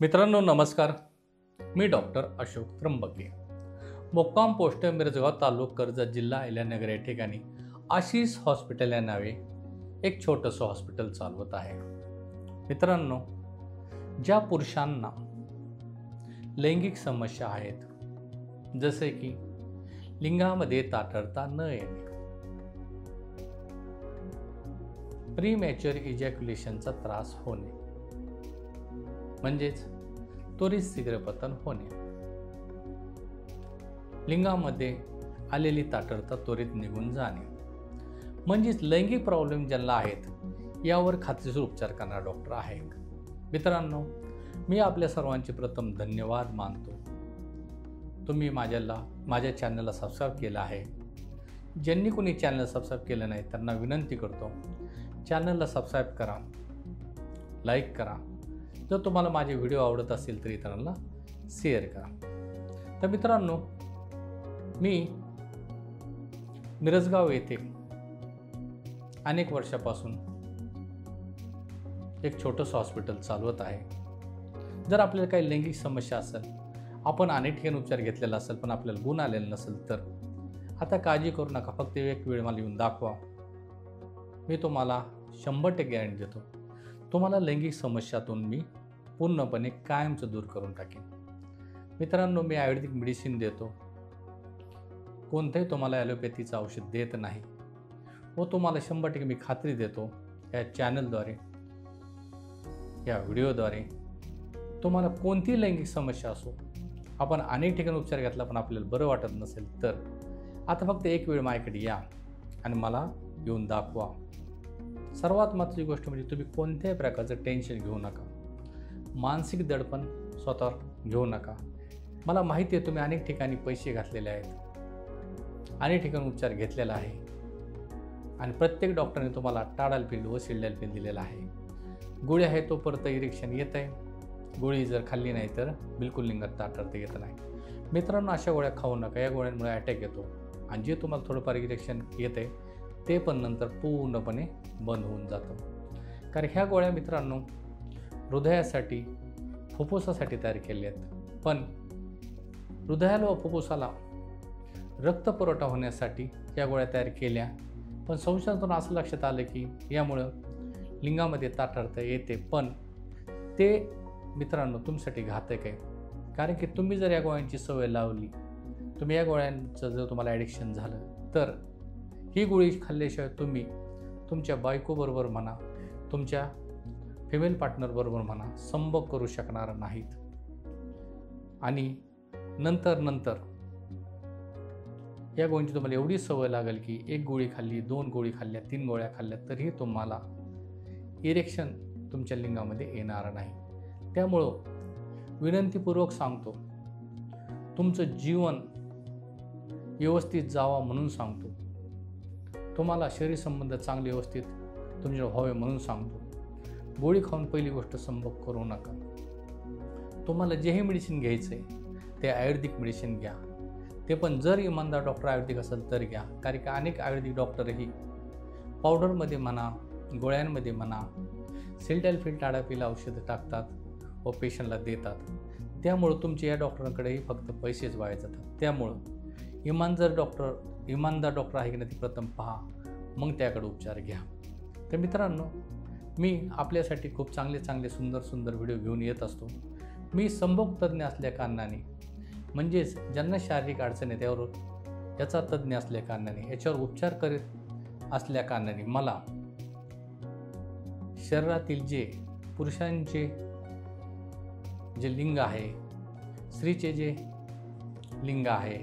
मित्रांनो नमस्कार. मी डॉक्टर अशोक त्र्यंबके, मुक्काम पोस्ट मिरजगाव, तालुका कर्जत, जिल्हा अहिल्यानगर या ठिकाणी आशिष हॉस्पिटल या नावे एक छोटंसं हॉस्पिटल चालवत आहे. मित्रांनो, ज्या पुरुषांना लैंगिक समस्या आहेत, जसे की लिंगामध्ये ताठरता न येणे, प्रीमॅच्युअर इजॅक्युलेशनचा त्रास होणे, म्हणजेच त्वरित शीघ्रपतन होणे, लिंगामध्ये आलेली ताठरता त्वरित निघून जाणे, म्हणजेच लैंगिक प्रॉब्लेम ज्यांना आहेत यावर खात्रीशीर उपचार करणारा डॉक्टर आहे. मित्रांनो, मी आपल्या सर्वांचे प्रथम धन्यवाद मानतो. तुम्ही माझ्या चॅनलला सबस्क्राईब केलं आहे. ज्यांनी कोणी चॅनल सबस्क्राईब केलं नाही त्यांना विनंती करतो, चॅनलला सबस्क्राईब करा, लाईक करा. जर तुम्हाला माझे व्हिडिओ आवडत असेल तर इतरांना शेअर करा. तर मित्रांनो, मी मिरजगाव येथे अनेक वर्षापासून एक छोटंसं हॉस्पिटल चालवत आहे. जर आपल्याला काही लैंगिक समस्या असेल, आपण अनेक ठिकाणी उपचार घेतलेला असेल पण आपल्याला गुण आलेला नसेल, तर आता काळजी करू नका. फक्त एक वेळ मला येऊन दाखवा. मी तुम्हाला 100% गॅरंटी देतो, तुम्हाला लैंगिक समस्यातून मी पूर्णपणे कायमचं दूर करून टाकेन. मित्रांनो, मी आयुर्वेदिक मेडिसिन देतो. कोणतंही तुम्हाला ॲलोपॅथीचं औषध देत नाही व तुम्हाला 100% मी खात्री देतो, या चॅनलद्वारे, या व्हिडिओद्वारे तुम्हाला कोणतीही लैंगिक समस्या असो, आपण अनेक ठिकाणी उपचार घेतला पण आपल्याला बरं वाटत नसेल, तर आता फक्त एक वेळ माझ्याकडे या आणि मला येऊन दाखवा. सर्वात महत्त्वाची गोष्ट म्हणजे तुम्ही कोणत्याही प्रकारचं टेन्शन घेऊ नका, मानसिक दडपण स्वतःवर घेऊ नका. मला माहिती आहे तुम्ही अनेक ठिकाणी पैसे घातलेले आहेत, अनेक ठिकाणी उपचार घेतलेला आहे आणि प्रत्येक डॉक्टरने तुम्हाला टाडालपिल व सिल्डॅलपिल दिलेला आहे. गोळी आहे तो परत इरेक्शन येत आहे. गोळी जर खाल्ली नाही तर बिलकुल लिंगात ताठरता येत नाही. मित्रांनो, अशा गोळ्या खाऊ नका. या गोळ्यांमुळे अटॅक येतो आणि जे तुम्हाला थोडंफार इरेक्शन येत आहे ते पण नंतर पूर्णपणे बंद होऊन जातं. कारण ह्या गोळ्या मित्रांनो हृदयासाठी, फुफ्फुसासाठी तयार केल्या आहेत, पण हृदयाला व फुफ्फुसाला रक्तपुरवठा होण्यासाठी या गोळ्या तयार केल्या. पण संशोधनातून असं लक्षात आलं की यामुळं लिंगामध्ये ताठरता येते, पण ते मित्रांनो तुमच्यासाठी घातक आहे. कारण की तुम्ही जर या गोळ्यांची सवय लावली, तुम्ही या गोळ्यांचं जर तुम्हाला ॲडिक्शन झालं, तर ही गोळी खाल्ल्याशिवाय तुम्ही तुमच्या बायकोबरोबर म्हणा, तुमच्या फिमेल पार्टनरबरोबर म्हणा, संभोग करू शकणार नाहीत. आणि नंतर या गोळींची तुम्हाला एवढी सवय लागेल की एक गोळी खाल्ली, 2 गोळी खाल्ल्या, 3 गोळ्या खाल्ल्या तरीही तुम्हाला इरेक्शन तुमच्या लिंगामध्ये येणार नाही. त्यामुळं विनंतीपूर्वक सांगतो, तुमचं जीवन व्यवस्थित जावा म्हणून सांगतो, तुम्हाला शरीर संबंध चांगले व्यवस्थित तुमचे व्हावे म्हणून सांगतो. गोळी खाऊन पहिली गोष्ट संभोग करू नका. तुम्हाला जेही मेडिसिन घ्यायचं आहे ते आयुर्वेदिक मेडिसिन घ्या. ते पण जर इमानदार डॉक्टर आयुर्वेदिक असेल तर घ्या. कारण की अनेक आयुर्वेदिक डॉक्टरही पावडरमध्ये म्हणा, गोळ्यांमध्ये म्हणा, सिल्डॅलफिल, टाडापिल औषधं टाकतात व पेशंटला देतात. त्यामुळं तुमच्या या डॉक्टरांकडेही फक्त पैसेच वाया जातात. त्यामुळं इमानदार डॉक्टर आहे की नाही ते प्रथम पहा, मग त्याकडे उपचार घ्या. तर मित्रांनो, मी आपल्यासाठी खूप चांगले सुंदर व्हिडिओ घेऊन येत असतो. मी संभोग तज्ज्ञ असल्या कारणाने, म्हणजेच ज्यांना शारीरिक अडचण आहे त्यावर याचा तज्ज्ञ असल्या कारणाने, याच्यावर उपचार करीत असल्या कारणाने मला शरीरातील जे पुरुषांचे जे लिंग आहे, स्त्रीचे जे लिंग आहे,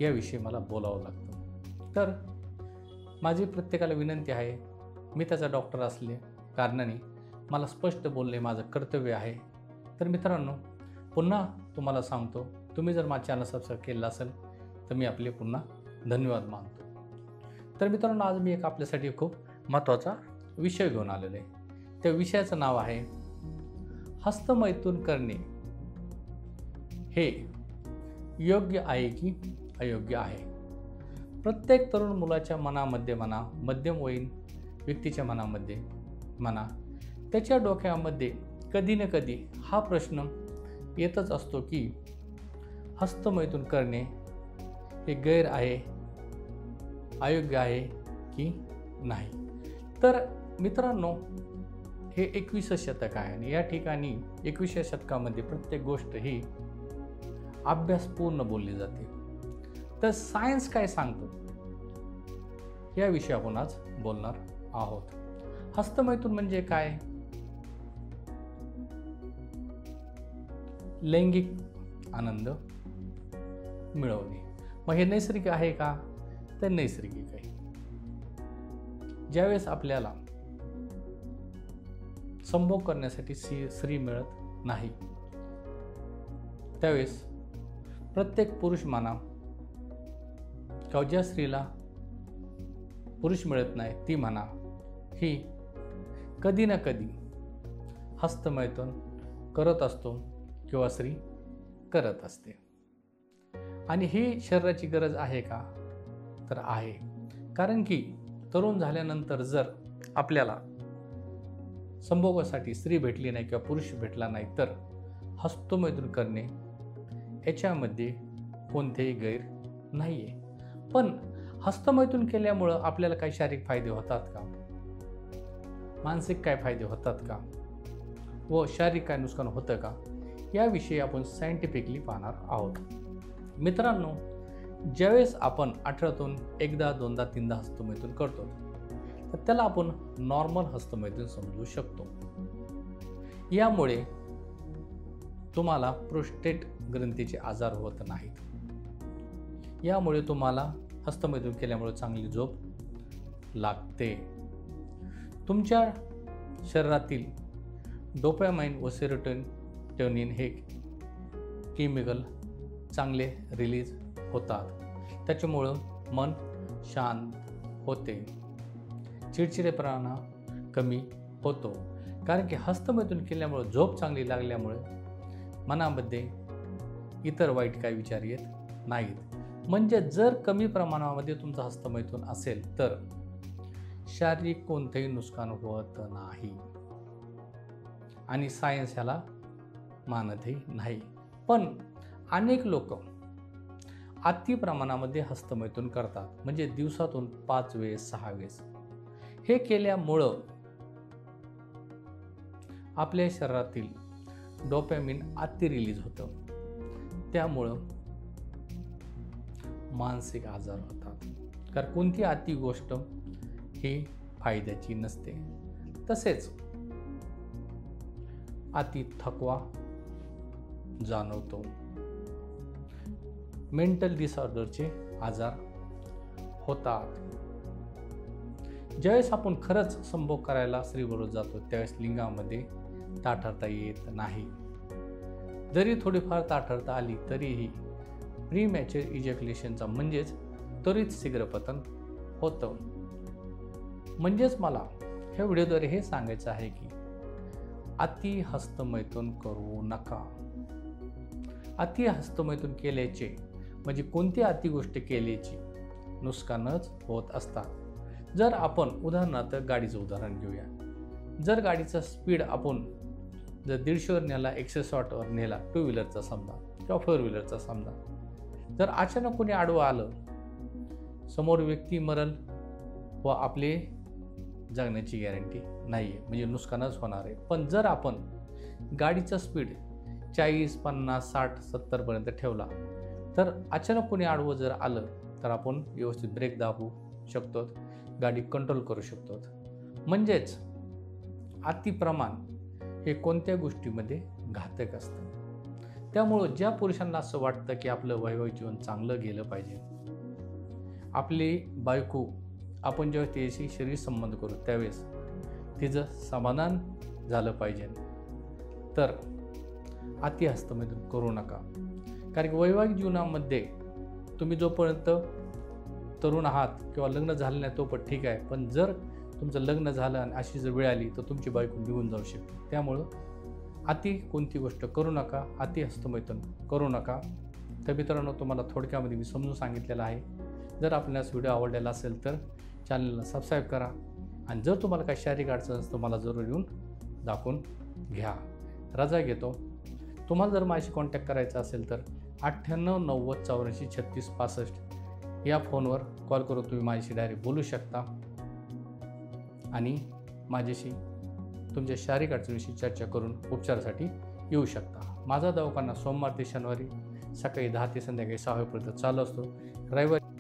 याविषयी मला बोलावं लागतं. तर माझी प्रत्येकाला विनंती आहे, मी त्याचा डॉक्टर असले कारणाने मला स्पष्ट बोलणे माझं कर्तव्य आहे. तर मित्रांनो, पुन्हा तुम्हाला सांगतो, तुम्ही जर माझ्या चॅनल सबस्क्राईब केलं असेल तर मी आपले पुन्हा धन्यवाद मानतो. तर मित्रांनो, आज मी एक आपल्यासाठी खूप महत्त्वाचा विषय घेऊन आलेलो आहे. त्या विषयाचं नाव आहे हस्तमैथुन करणे हे योग्य आहे की अयोग्य आहे. प्रत्येक तरुण मुलाच्या मनामध्ये म्हणा, मध्यमवयीन व्यक्तीच्या मनामध्ये म्हणा, त्याच्या डोक्यामध्ये कधी ना कधी हा प्रश्न येतच असतो की हस्तमैथून करणे हे गैर आहे, अयोग्य आहे की नाही. तर मित्रांनो, हे 21 शतक आहे आणि या ठिकाणी 21व्या शतकामध्ये प्रत्येक गोष्ट ही अभ्यासपूर्ण बोलली जाते. तर सायन्स काय सांगतो याविषयी आपण आज बोलणार आहोत. हस्तमैथून म्हणजे काय? लैंगिक आनंद मिळवणे. मग हे नैसर्गिक आहे का? तर नैसर्गिक आहे. ज्यावेळेस आपल्याला संभोग करण्यासाठी स्त्री मिळत नाही त्यावेळेस प्रत्येक पुरुष म्हणा किंवा ज्या स्त्रीला पुरुष मिळत नाही ती म्हणा, ही कधी ना कधी हस्तमैथून करत असतो किंवा स्त्री करत असते. आणि ही शरीराची गरज आहे का? तर आहे. कारण की तरुण झाल्यानंतर जर आपल्याला संभोगासाठी स्त्री भेटली नाही किंवा पुरुष भेटला नाही तर हस्तमैथून करणे याच्यामध्ये कोणतेही गैर नाही आहे. पण हस्तमैथून केल्यामुळं आपल्याला काही शारीरिक फायदे होतात का? मानसिक काय फायदे होतात का? व शारीरिक काय नुकसान होतं का? याविषयी आपण सायंटिफिकली पाहणार आहोत. मित्रांनो, ज्यावेळेस आपण आठवड्यातून एकदा, दोनदा, तीनदा हस्तमैथून करतो तर त्याला आपण नॉर्मल हस्तमैथून समजू शकतो. यामुळे तुम्हाला प्रोस्टेट ग्रंथीचे आजार होत नाहीत. यामुळे तुम्हाला हस्तमैथून केल्यामुळे चांगली झोप लागते. तुमच्या शरीरातील डोपामाइन व सेरोटोनिन हे केमिकल चांगले रिलीज होतात. त्याच्यामुळं मन शांत होते, चिडचिडेपणा कमी होतो. कारण की हस्तमैथून केल्यामुळे झोप चांगली लागल्यामुळे मनामध्ये इतर वाईट काही विचार येत नाहीत. म्हणजे जर कमी प्रमाणामध्ये तुमचं हस्तमैथून असेल तर शारीरिक कोणतेही नुकसान होत नाही आणि सायन्स ह्याला मानतही नाही. पण अनेक लोक अति प्रमाणामध्ये हस्तमैथून करतात, म्हणजे दिवसातून 5 वेळेस 6 वेळेस. हे केल्यामुळं आपल्या शरीरातील डोपामिन अति रिलीज होतं. त्यामुळं मानसिक आजार होतात. कारण कोणती अति गोष्ट ही फायद्याची नसते. तसेच अति थकवा जाणवतो. मेंटल डिसऑर्डरचे आजार होतात. ज्यावेळेस आपण खरंच संभोग करायला स्त्रीबरोबर जातो त्यावेळेस लिंगामध्ये ताठरता येत नाही. जरी थोडीफार ताठरता आली तरीही प्रीमॅच्युअर इजॅक्युलेशनचा म्हणजेच त्वरित शीघ्रपतन होतं. म्हणजेच मला ह्या व्हिडिओद्वारे हे सांगायचं आहे की अति हस्तमैथून करू नका. अति हस्तमैथून केल्याचे म्हणजे कोणती अति गोष्ट केल्याची नुकसानच होत असतात. जर आपण उदाहरणार्थ गाडीचं उदाहरण घेऊया. जर गाडीचा स्पीड आपण जर 150वर नेला, 160वर नेला, 2 व्हीलरचा समजा किंवा 4 व्हीलरचा समजा, जर अचानक कोणी आडवं आलं, समोर व्यक्ती मरल व आपले जगण्याची गॅरंटी नाही आहे, म्हणजे नुकसानच होणार आहे. पण जर आपण गाडीचा स्पीड 40, 50, 60, 70पर्यंत ठेवला तर अचानक कोणी आडवं जर आलं तर आपण व्यवस्थित ब्रेक दाबू शकतो, गाडी कंट्रोल करू शकतो. म्हणजेच अतिप्रमाण हे कोणत्या गोष्टीमध्ये घातक असतं. त्यामुळं ज्या पुरुषांना असं वाटतं की आपलं वैवाहिक जीवन चांगलं गेलं पाहिजे, आपली बायको आपण जेव्हा त्याशी शरीर संबंध करू त्यावेळेस तिचं समाधान झालं पाहिजे, तर अति हस्तमैथून करू नका. कारण की वैवाहिक जीवनामध्ये तुम्ही जोपर्यंत तरुण आहात किंवा लग्न झालं नाही तोपर्यंत ठीक आहे, पण जर तुमचं लग्न झालं आणि अशी जर वेळ आली तर तुमची बायको निघून जाऊ शकते. त्यामुळं अति कोणती गोष्ट करू नका, अति हस्तमैथून करू नका. तर मित्रांनो, तुम्हाला थोडक्यामध्ये मी समजून सांगितलेलं आहे. जर आपल्याला व्हिडिओ आवडलेला असेल तर चॅनलला सबस्क्राईब करा आणि जर तुम्हाला काही शारीरिक अडचण असेल तर मला जरूर येऊन दाखवून घ्या. रजा घेतो. तुम्हाला जर माझ्याशी कॉन्टॅक्ट करायचा असेल तर 98 90 84 36 65 या फोनवर कॉल करून तुम्ही माझ्याशी डायरेक्ट बोलू शकता आणि माझ्याशी तुमच्या शारीरिक अडचणीशी चर्चा करून उपचारासाठी येऊ शकता. माझा दवाखाना सोमवार ते शनिवारी सकाळी 10 ते संध्याकाळी 6 वाजेपर्यंत चालू असतो. रविवारी